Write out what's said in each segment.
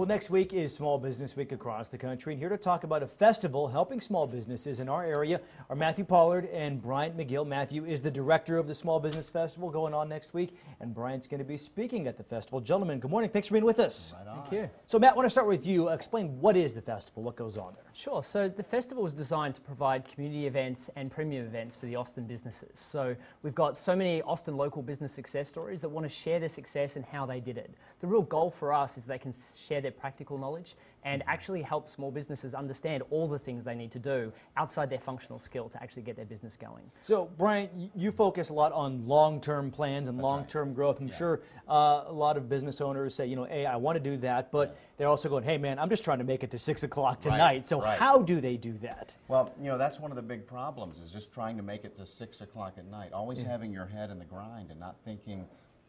Well, next week is Small Business Week across the country, and here to talk about a festival helping small businesses in our area are Matthew Pollard and Bryant McGill. Matthew is the director of the Small Business Festival going on next week, and Bryant's going to be speaking at the festival. Gentlemen, good morning. Thanks for being with us. Right on. Thank you. So, Matt, I want to start with you. Explain what is the festival, what goes on there. Sure. So the festival is designed to provide community events and premium events for the Austin businesses. So we've got so many Austin local business success stories that want to share their success and how they did it. The real goal for us is they can share their practical knowledge and actually help small businesses understand all the things they need to do outside their functional skill to actually get their business going. So, Brian, you focus a lot on long-term plans and long-term growth. I'm sure a lot of business owners say, you know, hey, I want to do that, but they're also going, hey, man, I'm just trying to make it to 6 o'clock tonight. So how do they do that? Well, you know, that's one of the big problems is just trying to make it to 6 o'clock at night, always having your head in the grind and not thinking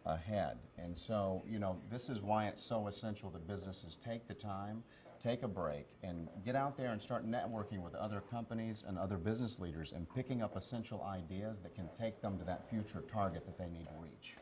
ahead. And so, you know, this is why it's so essential that businesses take the time, take a break, and get out there and start networking with other companies and other business leaders and picking up essential ideas that can take them to that future target that they need to reach.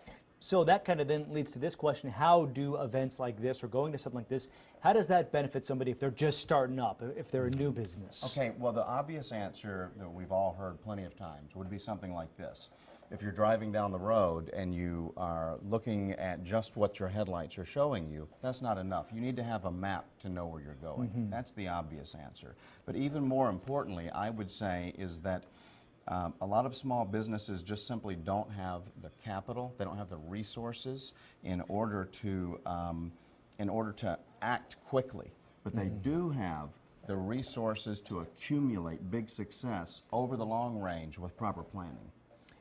So that kind of then leads to this question: how do events like this or going to something like this, how does that benefit somebody if they're just starting up, if they're a new business? Okay, well, the obvious answer that we've all heard plenty of times would be something like this. If you're driving down the road and you are looking at just what your headlights are showing you, that's not enough. You need to have a map to know where you're going. That's the obvious answer. But even more importantly, I would say, is that a lot of small businesses just simply don't have the capital, they don't have the resources in order to act quickly. But they do have the resources to accumulate big success over the long range with proper planning.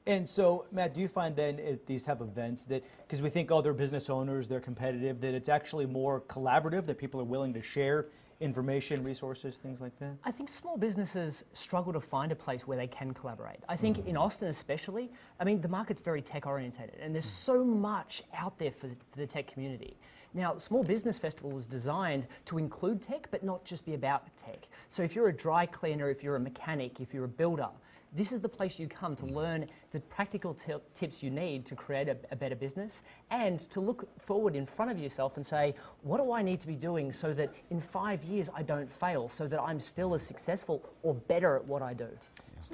And so, Matt, do you find then at these type of events that, because we think, oh, they're business owners, they're competitive, that it's actually more collaborative, that people are willing to share information, resources, things like that? I think small businesses struggle to find a place where they can collaborate. I think in Austin especially, I mean, the market's very tech orientated and there's so much out there for the tech community. Now, Small Business Festival was designed to include tech, but not just be about tech. So if you're a dry cleaner, if you're a mechanic, if you're a builder, this is the place you come to learn the practical tips you need to create a better business and to look forward in front of yourself and say, what do I need to be doing so that in 5 years I don't fail, so that I'm still as successful or better at what I do?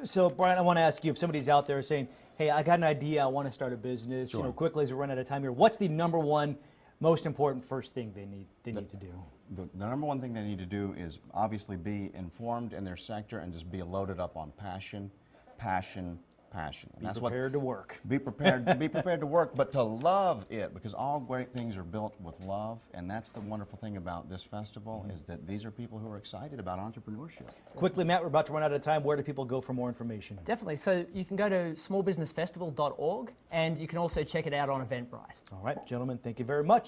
So, Brian, I want to ask you, if somebody's out there saying, hey, I got an idea, I want to start a business, you know, quickly as we run out of time here, what's the number one most important first thing they need to do? The number one thing they need to do is obviously be informed in their sector and just be loaded up on passion. Passion. Be prepared to work. Be prepared to work, but to love it, because all great things are built with love, and that's the wonderful thing about this festival, is that these are people who are excited about entrepreneurship. Quickly, Matt, we're about to run out of time. Where do people go for more information? Definitely. So you can go to smallbusinessfestival.org, and you can also check it out on Eventbrite. All right, gentlemen, thank you very much.